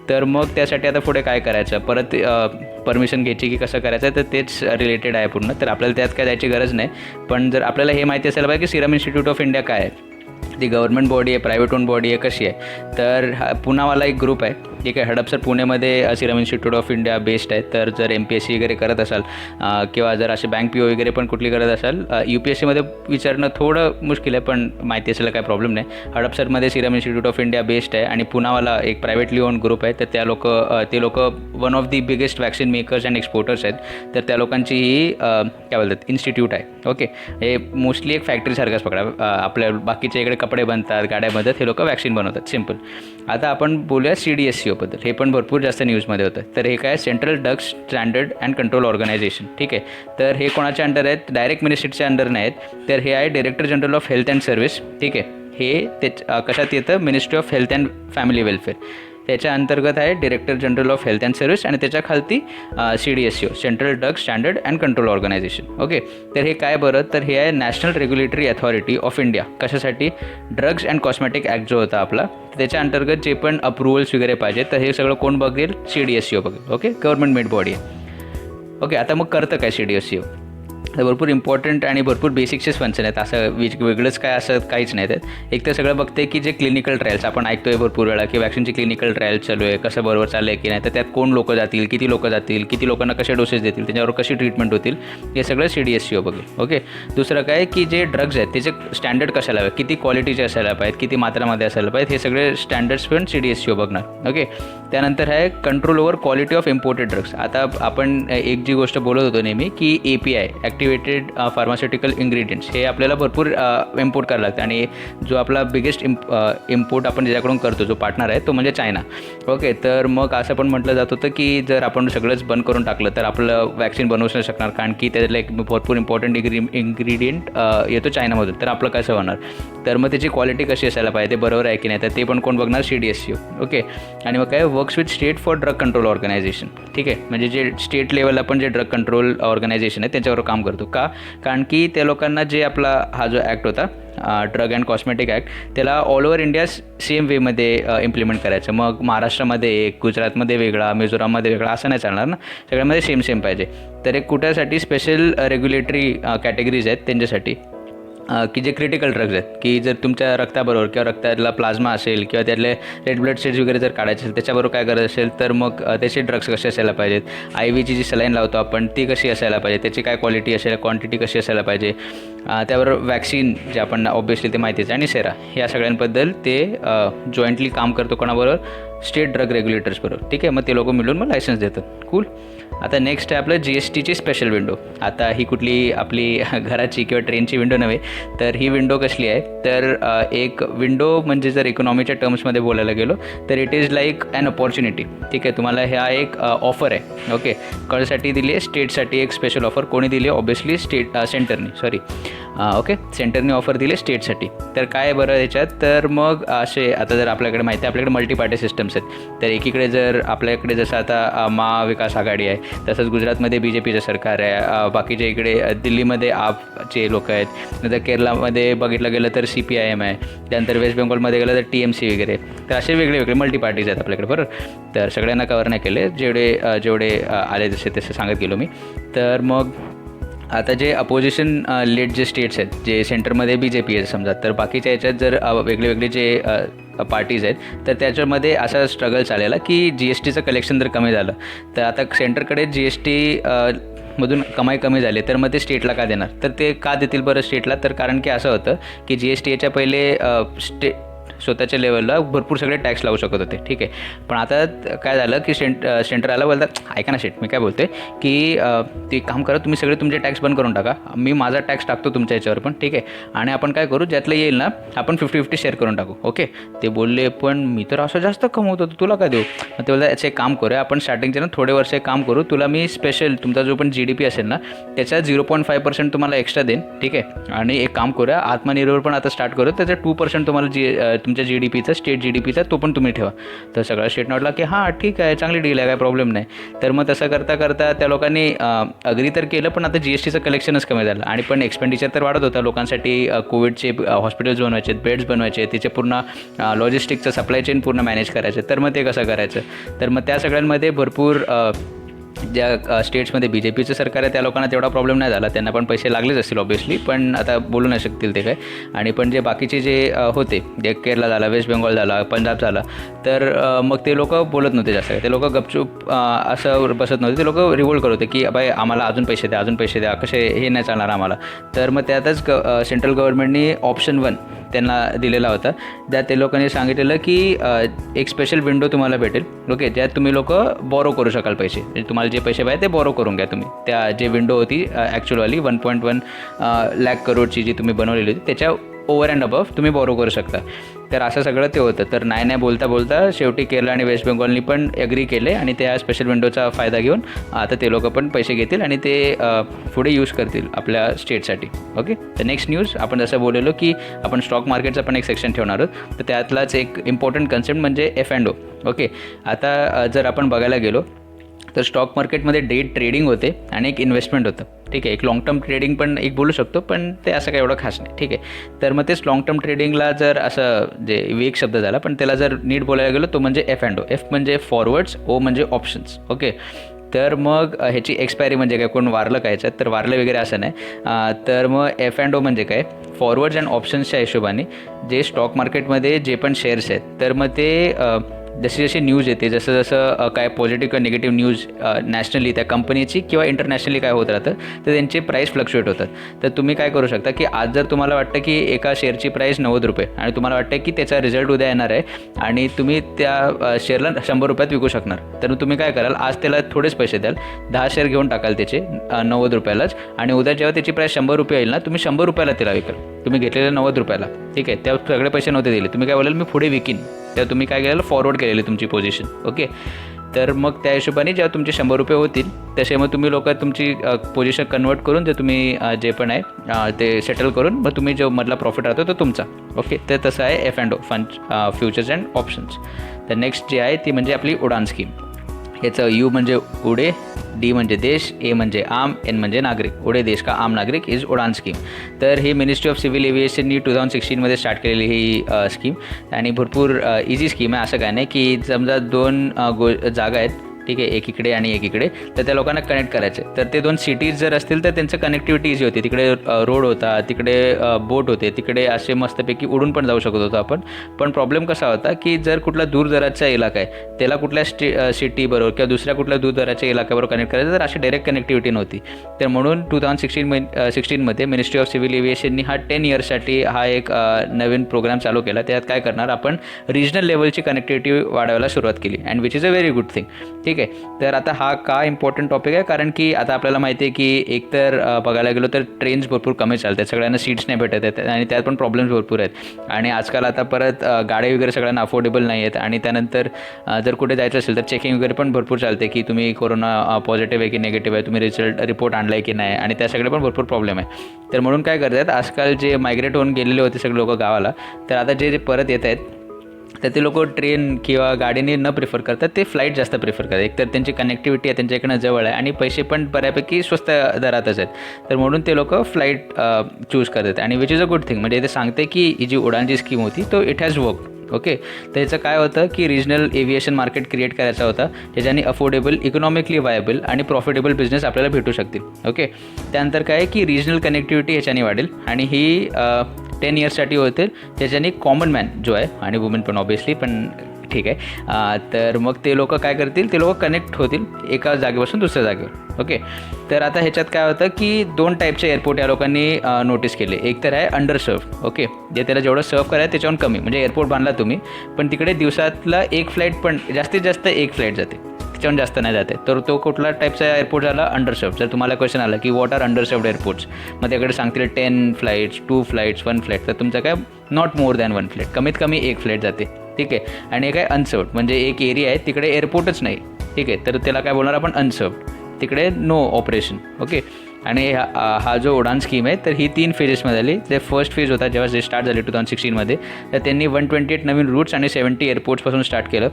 तर मग त्यासाठी आता पुढे काय करायचं, परत परमिशन घ्यायची की कसं करायचं, तर तेच रिलेटेड आहे पूर्ण. तर आपल्याला त्यात काय जायची गरज नाही, पण जर आपल्याला हे माहिती असायला पाहिजे की सिरम इन्स्टिट्यूट ऑफ इंडिया काय आहे, ती गव्हर्नमेंट बॉडी आहे, प्रायव्हेट ओन बॉडी आहे, कशी आहे. तर पुनावाला एक ग्रुप आहे ठीक आहे. हडपसर पुण्यामध्ये Serum Institute of India based आहे. तर जर MPSC वगैरे करत असाल किंवा जर असे बँक PO वगैरे पण कुठली करत असाल, UPSCमध्ये विचारणं थोडं मुश्किल आहे, पण माहिती असेल काय प्रॉब्लेम नाही. हडपसरमध्ये Serum Institute of India based आहे आणि पुनावाला एक प्रायव्हेटली ओन ग्रुप आहे. तर ते लोक one of the biggest vaccine makers and exporters आहेत. तर त्या लोकांची ही काय बोलतात इन्स्टिट्यूट आहे. ओके, हे मोस्टली एक फॅक्टरीसारखंच पकडा. आपल्या बाकीच्या इकडे कपडे बनतात, गाड्या बनतात, हे लोक वॅक्सिन बनवतात. सिम्पल. आता आपण बोलूया CDSCOबद्दल. हे पण भरपूर जास्त न्यूजमध्ये होतं. तर हे काय Central Drugs Standard and Control organisation. ठीक आहे. तर हे कोणाच्या अंडर आहेत? डायरेक्ट मिनिस्ट्रीच्या अंडर नाहीत. तर हे आहे Director General of Health and Service. ठीक आहे. हे कशात येतं? Ministry of Health and Family Welfare. त्याच्या अंतर्गत आहे Director General of Health and Service आणि त्याच्या खालती CDSCO Central Drugs Standard and Control Organisation. Okay. तर हे काय बरं? तर हे आहे National Regulatory Authority of India. कशासाठी? ड्रग्स अँड कॉस्मेटिक ॲक्ट जो होता आपला, त्याच्या अंतर्गत जे पण अप्रुव्हल्स वगैरे पाहिजे, तर हे सगळं कोण बघेल? CDSCO बघेल. ओके, गव्हर्नमेंट मेड बॉडी आहे. ओके, आता मग करतं काय CDSCO? तर भरपूर इम्पॉर्टंट आणि भरपूर बेसिक्सच फंक्शन आहेत. असं वेगळंच काय असं काहीच नाही त्यात. एक तर सगळं बघते की जे क्लिनिकल ट्रायल्स आपण ऐकतो आहे भरपूर वेळा की वॅक्सिनची क्लिनिकल ट्रायल चालू आहे, कसं बरोबर चाललं आहे की नाही, तर त्यात कोण लोक जातील, किती लोक जातील, किती लोकांना कसे डोसेस देतील, त्याच्यावर कशी ट्रीटमेंट होतील, हे सगळं CDSCO बघेल. ओके. दुसरं काय की जे ड्रग्ज आहेत त्याचे स्टँडर्ड कशाला हवे, किती क्वालिटीचे असायला पाहिजेत, किती मात्रामध्ये असायला पाहिजेत, हे सगळे स्टँडर्ड्स पण CDSCO बघणार. ओके. त्यानंतर आहे control over quality of imported drugs. आता आपण एक जी गोष्ट बोलत होतो नेहमी की API ॲक्टिवेटेड फार्मास्युटिकल इन्ग्रेडियंट्स, हे आपल्याला भरपूर इम्पोर्ट करायला लागतं आणि जो आपला बिगेस्ट इम्पोर्ट आपण ज्याच्याकडून करतो, जो पार्टनर आहे, तो म्हणजे चायना. ओके. तर मग असं पण म्हटलं जात होतं की जर आपण सगळंच बंद करून टाकलं तर आपलं वॅक्सिन बनवूच नाही शकणार, कारण की त्यातलं एक भरपूर इम्पॉर्टंट इन्ग्रेडियंट येतो चायनामधून. तर आपलं कसं होणार? तर मग त्याची क्वालिटी कशी असायला पाहिजे, ते बरोबर आहे की नाही, तर ते पण कोण बघणार? CDSCO. ओके. आणि मग काय? Works with state for drug control organisation. ठीक आहे. म्हणजे जे स्टेट लेवलला पण जे ड्रग कंट्रोल ऑर्गनायझेशन आहे त्यांच्यावर काम करतो. का? कारण की त्या लोकांना जे आपला हा जो ॲक्ट होता ड्रग अँड कॉस्मेटिक ॲक्ट, त्याला ऑल ओव्हर इंडिया सेम वेमध्ये इम्प्लिमेंट करायचं. मग महाराष्ट्रामध्ये एक, गुजरातमध्ये वेगळा, मिझोराममध्ये वेगळा असं नाही चालणार ना, सगळ्यामध्ये सेम पाहिजे. तर एक कुठ्यासाठी स्पेशल रेग्युलेटरी कॅटेगरीज आहेत त्यांच्यासाठी की जे क्रिटिकल ड्रग्ज आहेत, की जर तुमच्या रक्ताबरोबर किंवा रक्तातला प्लाझ्मा असेल किंवा त्यातले रेड ब्लड सेल्स वगैरे जर काढायचे असेल, त्याच्याबरोबर काय करायचं असेल, तर मग त्याचे ड्रग्स कसे असायला पाहिजेत, IVची जी सलाईन लावतो आपण ती कशी असायला पाहिजे, त्याची काय क्वालिटी असेल, क्वांटिटी कशी असायला पाहिजे, त्याबरोबर वॅक्सिन जे आपण ऑब्व्हियसली ते माहितीच आणि सेरा, या सगळ्यांबद्दल ते जॉईंटली काम करतो कोणाबरोबर? स्टेट ड्रग रेग्युलेटर्स बरोबर. ठीक आहे. मग ते लोक मिळून मग लायसन्स देतात. कूल. आता नेक्स्ट आहे आपलं GSTची स्पेशल विंडो. आता ही कुठली आपली घराची किंवा ट्रेनची विंडो नव्हे, तर ही विंडो कसली आहे? तर एक विंडो म्हणजे जर इकॉनॉमीच्या टर्म्समध्ये बोलायला गेलो तर it is like an opportunity. ठीक आहे. तुम्हाला ह्या एक ऑफर आहे. ओके. कळसाठी दिली आहे, स्टेटसाठी एक स्पेशल ऑफर कोणी दिली आहे? ऑब्व्हियसली सेंटरने ऑफर दिली स्टेटसाठी. तर काय बरं याच्यात? तर मग असे आता जर आपल्याकडे माहिती आहे आपल्याकडे मल्टीपार्टी सिस्टम्स आहेत. तर एकीकडे जर आपल्याकडे जसं आता महाविकास आघाडी आहे, तसंच गुजरातमध्ये BJPचं सरकार आहे, बाकीच्या इकडे दिल्लीमध्ये आपचे लोक आहेत, नंतर केरळमध्ये बघितलं गेलं तर CPIM आहे, त्यानंतर वेस्ट बेंगॉलमध्ये गेलं तर TMC वगैरे. तर असे वेगळे मल्टी पार्टीज आहेत आपल्याकडे. बरोबर. तर सगळ्यांना कवर नाही केले, जेवढे आले तसे सांगत गेलो मी. तर मग आता जे अपोजिशन लेड जे स्टेट्स आहेत, जे सेंटरमध्ये BJP आहे समजा, तर बाकीच्या याच्यात जर वेगळे जे पार्टीज आहेत, तर त्याच्यामध्ये असा स्ट्रगल चाललेला की GSTचं कलेक्शन जर कमी झालं तर आता सेंटरकडे GST मधून कमाई कमी झाली, तर मग ते स्टेटला का देणार? तर ते का देतील बरं स्टेटला? तर कारण की असं होतं की GST याच्या पहिले स्वतःच्या लेवलला भरपूर सगळे टॅक्स लावू शकत होते. ठीक आहे. पण आता काय झालं की सेंटर आला, बोलतात ऐका ना शेट, मी काय बोलते की ते काम करा, तुम्ही सगळे तुमचे टॅक्स बंद करून टाका, मी माझा टॅक्स टाकतो तुमच्या याच्यावर पण. ठीक आहे. आणि आपण काय करू, ज्यातलं येईल ना आपण 50-50 शेअर करून टाकू. ओके. ते बोलले पण मी तर असं जास्त कमवतो, तुला काय देऊ? मग ते बोलतात याचं एक काम करूया, आपण स्टार्टिंगचे ना थोडे वर्ष एक काम करू, तुला मी स्पेशल तुमचा जो पण GDP असेल ना त्याचा 0.5% तुम्हाला एक्स्ट्रा देईन. ठीक आहे. आणि एक काम करूया, आत्मनिर्भर पण आता स्टार्ट करू, त्याचा 2% तुम्हाला तुमच्या GDPचा स्टेट GDPचा तो पण तुम्ही ठेवा. तर सगळा स्टेट म्हटला की हां ठीक आहे, चांगली डील आहे, काय प्रॉब्लेम नाही. तर मग तसं करता त्या लोकांनी अग्री तर केलं, पण आता GSTचं कलेक्शनच कमी झालं आणि पण एक्सपेंडिचर तर वाढत होता. लोकांसाठी कोविडचे हॉस्पिटल्स बनवायचे, बेड्स बनवायचे, तिचे पूर्ण लॉजिस्टिकचं सप्लाय चेन पूर्ण मॅनेज करायचं. तर मग ते कसं करायचं? तर मग त्या सगळ्यांमध्ये भरपूर ज्या स्टेट्समध्ये BJPचं सरकार आहे त्या लोकांना तेवढा प्रॉब्लेम नाही झाला, त्यांना पण पैसे लागलेच असतील ऑब्व्हियसली, पण आता बोलू नाही शकतील ते काय. आणि पण जे बाकीचे जे होते, जे केरला झाला, वेस्ट बेंगॉल झाला, पंजाब झाला, तर मग ते लोक बोलत नव्हते जास्त, ते लोक गपचूप असं बसत नव्हते, ते लोक रिवोल्ट करत होते की बाई आम्हाला अजून पैसे द्या, अजून पैसे द्या, कसे हे नाही चालणार आम्हाला. तर मग त्यातच सेंट्रल गव्हर्नमेंटनी ऑप्शन 1 त्यांना दिलेला होता, ज्यात ते लोकांनी सांगितलेलं की एक स्पेशल विंडो तुम्हाला भेटेल, ओके, ज्यात तुम्ही लोक बॉरो करू शकाल पैसे, म्हणजे तुम्हाला जे पैसे पाहिजे ते बॉरो करून घ्या तुम्ही. त्या जे विंडो होती ॲक्च्युअली 1.1 लाख करोडची जी तुम्ही बनवलेली होती त्याच्या ओव्हर अँड अबव तुम्ही बॉरो करू शकता. तर असं सगळं ते होतं. तर नाही बोलता बोलता शेवटी केरळ आणि वेस्ट बेंगॉलनी पण ॲग्री केले आणि त्या स्पेशल विंडोचा फायदा घेऊन आता ते लोक पण पैसे घेतील आणि ते पुढे यूज करतील आपल्या स्टेटसाठी. ओके, तर नेक्स्ट न्यूज आपण जसं बोललेलो की आपण स्टॉक मार्केटचा पण एक सेक्शन ठेवणार आहोत, तर त्यातलाच एक इम्पॉर्टंट कन्सेप्ट म्हणजे F&O. ओके, आता जर आपण बघायला गेलो तर स्टॉक मार्केटमध्ये डे ट्रेडिंग होते आणि एक इन्व्हेस्टमेंट होतं. ठीक आहे, एक लाँग टर्म ट्रेडिंग पण एक बोलू शकतो, पण ते असं काही एवढं खास नाही. ठीक आहे, तर मग तेच लाँग टर्म ट्रेडिंगला जर असं जे वेग शब्द झाला, पण त्याला जर नीट बोलायला गेलो तो म्हणजे F&O. F म्हणजे फॉरवर्ड्स, O म्हणजे ऑप्शन्स. ओके, तर मग ह्याची एक्सपायरी म्हणजे काय, कोण वारलं काय याच्यात, तर वारलं वगैरे असं नाही. तर मग F&O म्हणजे काय, फॉरवर्ड्स अँड ऑप्शन्सच्या हिशोबाने जे स्टॉक मार्केटमध्ये जे पण शेअर्स आहेत, तर मग ते जशी जशी न्यूज येते, जसं जसं काय पॉझिटिव्ह किंवा निगेटिव्ह न्यूज नॅशनली त्या कंपनीची किंवा इंटरनॅशनली काय होत राहतं, तर त्यांचे प्राईस फ्लक्च्युएट होतात. तर तुम्ही काय करू शकता की आज जर तुम्हाला वाटतं की एका शेअरची प्राईस 90 रुपये आणि तुम्हाला वाटतं की त्याचा रिझल्ट उद्या येणार आहे आणि तुम्ही त्या शेअरला 100 रुपयात विकू शकणार, तर तुम्ही काय कराल, आज त्याला थोडेच पैसे द्याल, 10 शेअर घेऊन टाकाल त्याचे 90 रुपयालाच, आणि उद्या जेव्हा त्याची प्राईस 100 रुपये येईल ना, तुम्ही 100 रुपयाला त्याला विकाल, तुम्ही घेतलेले 90 रुपयाला. ठीक आहे, त्या सगळे पैसे नव्हते दिले, तुम्ही काय बोलाल मी पुढे विकीन, तेव्हा तुम्ही काय केलेलं फॉरवर्ड केलेली तुमची पोझिशन. ओके, तर मग त्या हिशोबाने जेव्हा तुमचे 100 रुपये होतील तसे मग तुम्ही लोक तुमची पोझिशन कन्वर्ट करून ते तुम्ही जे पण आहे ते सेटल करून मग तुम्ही जो मधला प्रॉफिट राहतो तो तुमचा. ओके, तर तसं आहे F&O, fund futures and options. तर नेक्स्ट जी आहे ती म्हणजे आपली उडान स्कीम. याचं U म्हणजे उडे, D म्हणजे देश, A म्हणजे आम, N म्हणजे नागरिक. उडे देश का आम नागरिक इज उडान स्कीम. तर ही मिनिस्ट्री ऑफ सिव्हिल एव्हिएशननी 2016मध्ये स्टार्ट केलेली ही स्कीम, आणि भरपूर इझी स्कीम आहे. असं काय नाही की समजा 2 जागा आहेत, ठीक आहे, एक इकडे आणि एक इकडे, तर त्या लोकांना कनेक्ट करायचे, तर ते 2 सिटीज जर असतील तर त्यांचं कनेक्टिव्हिटी इझी होती. तिकडे रोड होता, तिकडे बोट होते, तिकडे असे मस्तपैकी उडून पण जाऊ शकत होतो आपण. पण प्रॉब्लेम कसा होता की जर कुठला दूरदराचा इलाका आहे त्याला कुठल्या सिटीबरोबर किंवा दुसऱ्या कुठल्या दूरदराच्या इलाक्याबरोबर कनेक्ट करायचं, तर अशी डायरेक्ट कनेक्टिव्हिटी नव्हती. तर म्हणून 2016मध्ये मिनिस्ट्री ऑफ सिव्हिल एव्हिएशननी हा 10 इयर्ससाठी हा एक नवीन प्रोग्राम चालू केला. त्यात काय करणार, आपण रिजनल लेवलची कनेक्टिव्हिटी वाढवायला सुरुवात केली, and which is a very good thing. ठीक आहे, तर आता हा का इम्पॉर्टंट टॉपिक आहे, कारण की आता आपल्याला माहिती आहे की एकतर बघायला गेलो तर ट्रेन्स भरपूर कमी चालतात, सगळ्यांना सीट्स नाही भेटत आहेत आणि त्यात पण प्रॉब्लेम्स भरपूर आहेत. आणि आजकाल आता परत गाडी वगैरे सगळ्यांना अफोर्डेबल नाही आहेत, आणि त्यानंतर जर कुठे जायचं असेल तर चेकिंग वगैरे पण भरपूर चालते की तुम्ही कोरोना पॉझिटिव्ह आहे की निगेटिव्ह आहे, तुम्ही रिपोर्ट आणला आहे की नाही, आणि त्या सगळे पण भरपूर प्रॉब्लेम आहे. तर म्हणून काय करतात, आजकाल जे मायग्रेट होऊन गेलेले होते सगळे लोक गावाला, तर आता जे परत येत आहेत तर ते लोक ट्रेन किंवा गाडीने न प्रिफर करतात, ते फ्लाईट जास्त प्रिफर करतात. एकतर त्यांची कनेक्टिव्हिटी आहे त्यांच्या इकडनं जवळ आहे आणि पैसे पण बऱ्यापैकी स्वस्त दरातच आहेत, तर म्हणून ते लोक फ्लाईट चूज करतात. आणि which is a good thing, म्हणजे ते सांगते की ही जी उडानची स्कीम होती तो इट हॅज वर्क. ओके, तर याचं काय होतं की रिजनल एव्हिएशन मार्केट क्रिएट करायचा होता, ज्याच्याने अफोर्डेबल, इकॉनॉमिकली वायबल आणि प्रॉफिटेबल बिझनेस आपल्याला भेटू शकतील. ओके, त्यानंतर काय की रिजनल कनेक्टिव्हिटी ह्याच्याने वाढेल, आणि ही 10 इयर्ससाठी होते, त्याच्याने कॉमन मॅन जो आहे आणि वुमेन पण ऑब्व्हियसली, पण ठीक आहे, तर मग ते लोक काय करतील, ते लोक कनेक्ट होतील एका जागेपासून दुसऱ्या जागेवर. ओके, तर आता ह्याच्यात काय होतं की 2 टाईपचे एअरपोर्ट या लोकांनी नोटीस केले. एक तर आहे अंडर सर्व्ह, ओके, जे त्याला जेवढं सर्व्ह करायचं त्याच्याहून कमी, म्हणजे एअरपोर्ट बांधला तुम्ही पण तिकडे दिवसातला एक फ्लाईट पण जास्तीत जास्त एक फ्लाईट जाते, त्याच्याहून जास्त नाही जाते. तर तो कुठला टाईपचा एअरपोर्ट झाला, अंडर सर्व्ह. जर तुम्हाला क्वेश्चन आला की what are underserved airports, मग त्याकडे सांगतील 10 फ्लाईट्स, 2 फ्लाईट्स, 1 फ्लाईट, तर तुमचं काय नॉट मोर दॅन 1 फ्लाईट, कमीत कमी एक फ्लाईट जाते. ठीक आहे, आणि काय अनसर्व्ड, म्हणजे एक एरिया आहे तिकडे एअरपोर्टच नाही. ठीक आहे, तर त्याला काय बोलणार आपण अनसर्व्ड, तिकडे नो ऑपरेशन. ओके, आणि हा जो उडान स्कीम आहे तर ही 3 फेजेसमध्ये आली. जे फर्स्ट फेज होता जेव्हा जे स्टार्ट झाले 2016मध्ये, तर त्यांनी 128 नवीन रूट्स आणि 70 एअरपोर्ट्सपासून स्टार्ट केलं.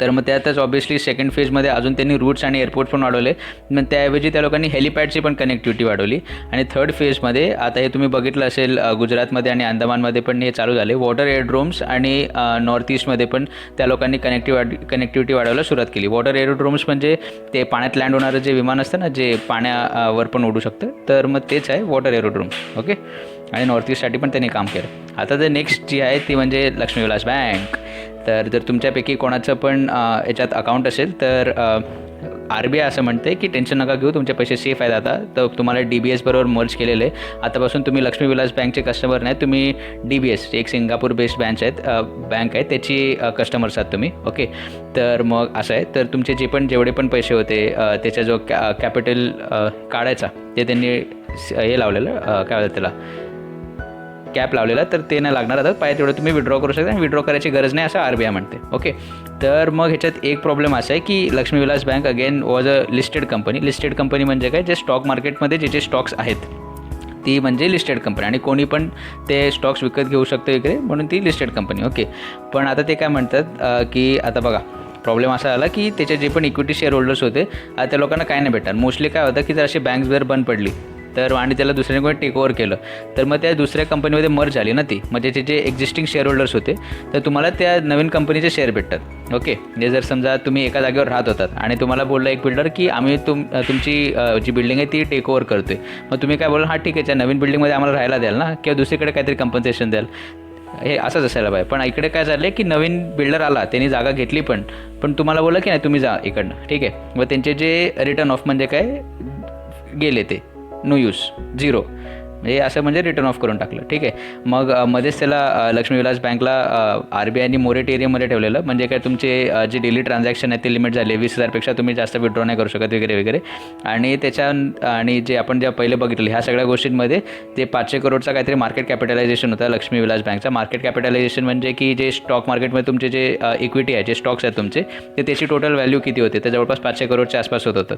तर मग त्यातच ऑब्व्हियसली सेकंड फेजमध्ये अजून त्यांनी रूट्स आणि एअरपोर्ट पण वाढवले. मग त्याऐवजी त्या लोकांनी हेलिपॅडची पण कनेक्टिव्हिटी वाढवली. आणि थर्ड फेजमध्ये आता हे तुम्ही बघितलं असेल, गुजरातमध्ये आणि अंदमानमध्ये पण हे चालू झाले. वॉटर एअरड्रोम्स आणि नॉर्थ ईस्टमध्ये पण त्या लोकांनी कनेक्टिव्हिटी वाढवायला सुरुवात केली. वॉटर एअरड्रोम्स म्हणजे ते पाण्यात लँड होणारं जे विमान असतं ना, जे पाण्यावर पण उडू शकतं, तर मग तेच आहे वॉटर एअरोड्रोम्स. ओके. आणि नॉर्थ ईस्टसाठी पण त्यांनी काम केलं. आता तर नेक्स्ट जी आहे ती म्हणजे लक्ष्मी विलास बँक. तर जर तुमच्यापैकी कोणाचं पण याच्यात अकाउंट असेल तर RBI असं म्हणते की टेन्शन नका घेऊ, तुमचे पैसे सेफ आहेत. आता तर तुम्हाला DBS बरोबर मर्ज केलेलं आहे. आतापासून तुम्ही लक्ष्मी विलास बँकचे कस्टमर नाही, तुम्ही DBS एक सिंगापूर बेस्ड बँक आहे त्याची कस्टमर्स आहात तुम्ही. ओके. तर मग असं आहे, तर तुमचे जेवढे पण पैसे होते त्याचा जो कॅपिटल काढायचा ते त्यांनी हे लावलेलं, काय होतं त्याला, कॅप लावलेला, तर ते नाही लागणार. आता पाहिजे तेवढं तुम्ही विड्रॉ करू शकता आणि विड्रॉ करायची गरज नाही असं RBI म्हणते. ओके. तर मग ह्याच्यात एक प्रॉब्लेम असा आहे की Lakshmi Vilas bank again was a listed company. Listed company म्हणजे काय, जे स्टॉक मार्केटमध्ये जे स्टॉक्स आहेत ती म्हणजे लिस्टेड कंपनी, आणि कोणी पण ते स्टॉक्स विकत घेऊ शकतं वगैरे, म्हणून ती लिस्टेड कंपनी. ओके. पण आता ते काय म्हणतात की आता बघा प्रॉब्लेम असा आला की त्याचे जे पण इक्विटी शेअर होल्डर्स होते त्या लोकांना काय नाही भेटणार. मोस्टली काय होतं की जर अशी बँक जर बंद पडली तर आणि त्याला दुसऱ्याने कोणी टेक ओव्हर केलं तर मग त्या दुसऱ्या कंपनीमध्ये मर्ज झाली ना ती, म्हणजे जे एक्झिस्टिंग शेअर होल्डर्स होते तर तुम्हाला त्या नवीन कंपनीचे शेअर भेटतात. ओके. म्हणजे जर समजा तुम्ही एका जागेवर राहत होतात आणि तुम्हाला बोलला एक बिल्डर की आम्ही तुमची जी बिल्डिंग आहे ती टेक ओव्हर करतोय, मग तुम्ही काय बोला, हां ठीक आहे, त्या नवीन बिल्डिंगमध्ये आम्हाला राहायला द्याल ना, किंवा दुसरीकडे काहीतरी कम्पन्सेशन द्याल. हे असंच असायला पाहिजे. पण इकडे काय झालं की नवीन बिल्डर आला, त्यांनी जागा घेतली पण तुम्हाला बोललं की नाही तुम्ही जा इकडनं, ठीक आहे. मग त्यांचे जे रिटर्न ऑफ म्हणजे काय गेले, ते नो यूज, झिरो, म्हणजे असं म्हणजे रिटर्न ऑफ करून टाकलं. ठीक आहे. मग मध्येच त्याला लक्ष्मी विलास बँकला RBIने मोरेटेरियममध्ये ठेवलेलं, म्हणजे काय तुमचे जे डेली ट्रान्झॅक्शन आहे ते लिमिट झाले, 20,000पेक्षा तुम्ही जास्त विड्रॉ नाही करू शकत वगैरे वगैरे. आणि जे आपण ज्या पहिले बघितलं ह्या सगळ्या गोष्टींमध्ये ते 500 करोडचा काहीतरी मार्केट कॅपिटलायझेशन होता लक्ष्मी विलास बँकचा. मार्केट कॅपिटलायझेशन म्हणजे की जे स्टॉक मार्केटमध्ये तुमचे जे इक्विटी आहे, जे स्टॉक्स आहेत तुमचे, ते त्याची टोटल व्हॅल्यू किती होते, तर जवळपास 500 करोडच्या आसपास होत होतं.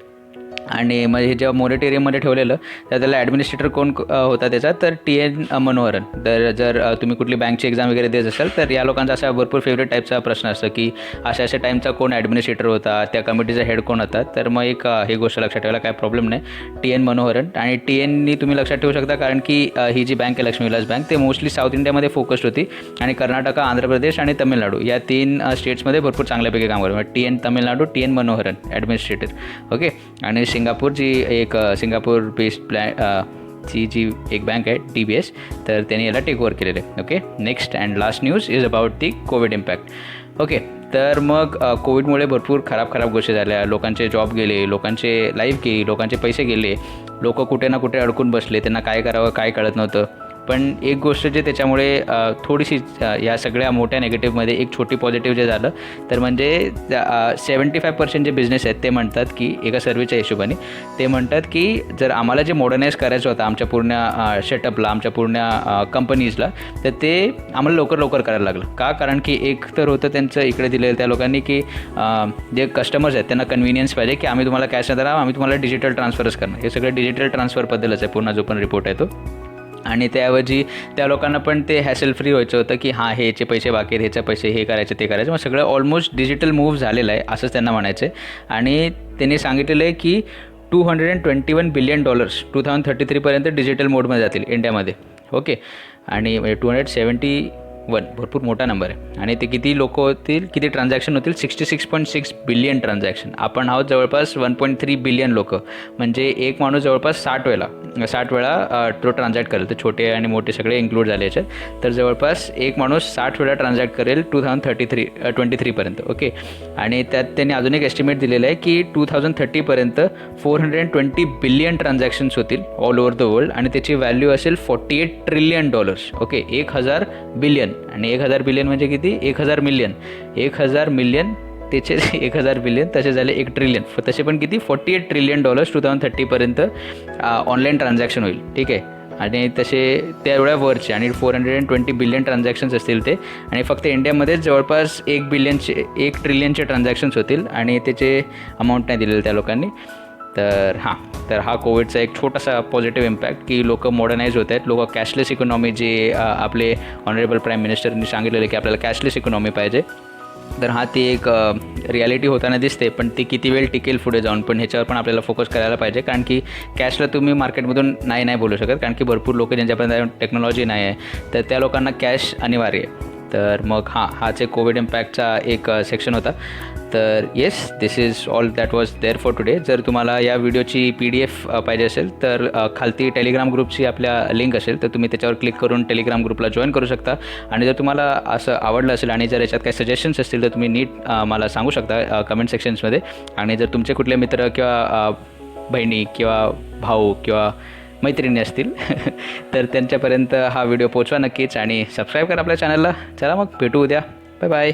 आणि मग हे जेव्हा मोरेटेरियममध्ये ठेवलेलं तर त्याला ॲडमिनिस्ट्रेटर कोण होता त्याचा, तर TN मनोहरन. तर जर तुम्ही कुठली बँकची एक्झाम वगैरे देत असाल तर या लोकांचा असा भरपूर फेवरेट टाईपचा प्रश्न असतो की अशा टाईमचा कोण ॲडमिनिस्ट्रेटर होता, त्या कमिटीचा हेड कोण होता. तर मग एक ही गोष्ट लक्षात ठेवायला काय प्रॉब्लेम नाही, TN मनोहरन. आणि TNनी तुम्ही लक्षात ठेवू शकता कारण की ही जी बँक आहे लक्ष्मी विलास बँक, ते मोस्टली साऊथ इंडियामध्ये फोकस्ड होती आणि कर्नाटक, आंध्र प्रदेश आणि तमिळनाडू या 3 स्टेट्समध्ये भरपूर चांगल्यापैकी काम करतो. TN Tamil Nadu, TN Manoharan administrator. Okay. आणि सिंगापूर जी एक सिंगापूर बेस्ड ची जी एक बँक आहे DBS, तर त्यांनी याला टेक ओव्हर केलेलं आहे. Okay. Next and last news is about the Covid impact. Okay. तर मग कोविडमुळे भरपूर खराब गोष्टी झाल्या, लोकांचे जॉब गेले, लोकांचे लाईफ गेली, लोकांचे पैसे गेले, लोक कुठे ना कुठे अडकून बसले, त्यांना काय करावं काय कळत नव्हतं. पण एक गोष्ट जे त्याच्यामुळे थोडीशी या सगळ्या मोठ्या नेगेटिव्हमध्ये एक छोटी पॉझिटिव्ह जे झालं तर म्हणजे 75% जे बिझनेस आहेत ते म्हणतात की एका सर्वेच्या हिशोबाने ते म्हणतात की जर आम्हाला जे मॉडर्नाइज करायचं होतं आमच्या पूर्ण सेटअपला, आमच्या पूर्ण कंपनीजला, तर ते आम्हाला लवकर करायला लागलं. का? कारण की एक तर होतं त्यांचं इकडे दिलेलं त्या लोकांनी की जे कस्टमर्स आहेत त्यांना कन्व्हिनियन्स पाहिजे की आम्ही तुम्हाला कॅश नाही देणार, आम्ही तुम्हाला डिजिटल ट्रान्सफरच करणार. हे सगळं डिजिटल ट्रान्सफरबद्दलच आहे पूर्ण जो पण रिपोर्ट आहे तो. आणि त्याऐवजी त्या लोकांना पण ते हॅसल फ्री व्हायचं होतं की हां ह्याचे पैसे बाकी आहेत, ह्याचे पैसे हे करायचे ते करायचे. मग सगळं ऑलमोस्ट डिजिटल मूव्ह झालेलं आहे असंच त्यांना म्हणायचं आहे. आणि त्यांनी सांगितलेलं आहे की $221 बिलियन 2033पर्यंत डिजिटल मोडमध्ये जातील इंडियामध्ये. ओके. आणि 271 भरपूर मोठा नंबर आहे. आणि ते किती लोक होतील, किती ट्रान्झॅक्शन होतील, 66.6 बिलियन ट्रान्झॅक्शन. आपण आहोत जवळपास 1.3 बिलियन लोक, म्हणजे एक माणूस जवळपास 60 वेळा तो ट्रान्झॅक्ट करेल. तर छोटे आणि मोठे सगळे इन्क्लूड झाले याच्यात. तर जवळपास एक माणूस 60 वेळा ट्रान्झॅक्ट करेल 2023पर्यंत. ओके. आणि त्यात त्यांनी अजून एक एस्टिमेट दिलेलं आहे की 2030पर्यंत 420 बिलियन ट्रान्झॅक्शन्स होतील ऑल ओव्हर द वर्ल्ड आणि त्याची व्हॅल्यू असेल $48 ट्रिलियन. ओके. 1000 बिलियन आणि 1000 बिलियन म्हणजे किती, 1000 मिलियन. 1000 मिलियन त्याचे 1000 बिलियन तसे झाले 1 ट्रिलियन. तसे पण किती, $48 ट्रिलियन 2030पर्यंत ऑनलाईन ट्रान्झॅक्शन होईल. ठीक आहे. आणि तसे तेवढ्या वरचे आणि 420 बिलियन ट्रान्झॅक्शन्स असतील ते. आणि फक्त इंडियामध्येच जवळपास 1 ट्रिलियनचे ट्रान्झॅक्शन्स होतील आणि त्याचे अमाऊंट नाही दिलेलं त्या लोकांनी. तर हा कोविडचा एक छोटासा पॉझिटिव्ह इम्पॅक्ट की लोक मॉडर्नाइज होत आहेत, लोक कॅशलेस इकॉनॉमी, जे आपले ऑनरेबल प्राईम मिनिस्टरनी सांगितलेलं की आपल्याला कॅशलेस इकॉनॉमी पाहिजे, तर ती एक रिॲलिटी होताना दिसते, पण ती किती वेळ टिकेल पुढे जाऊन, पण ह्याच्यावर पण आपल्याला फोकस करायला पाहिजे. कारण की कॅशला तुम्ही मार्केटमधून नाही बोलू शकत, कारण की भरपूर लोक ज्यांच्यापर्यंत टेक्नॉलॉजी नाही आहे, तर त्या लोकांना कॅश अनिवार्य आहे. तर मग हाच एक कोविड इम्पॅक्टचा एक सेक्शन होता. तर yes, this is all that was there for today. जर तुम्हाला या व्हिडिओची PDF पाहिजे असेल तर खालती टेलिग्राम ग्रुपची आपल्या लिंक असेल, तर तुम्ही त्याच्यावर क्लिक करून टेलिग्राम ग्रुपला जॉईन करू शकता. आणि जर तुम्हाला असं आवडलं असेल आणि जर याच्यात काही सजेशन्स असतील तर तुम्ही नीट मला सांगू शकता कमेंट सेक्शन्समध्ये. आणि जर तुमचे कुठले मित्र किंवा बहिणी किंवा भाऊ किंवा मैत्रिणी असतील तर त्यांच्यापर्यंत हा व्हिडिओ पोचवा नक्कीच, आणि सबस्क्राईब करा आपल्या चॅनलला. चला मग भेटू उद्या. Bye bye.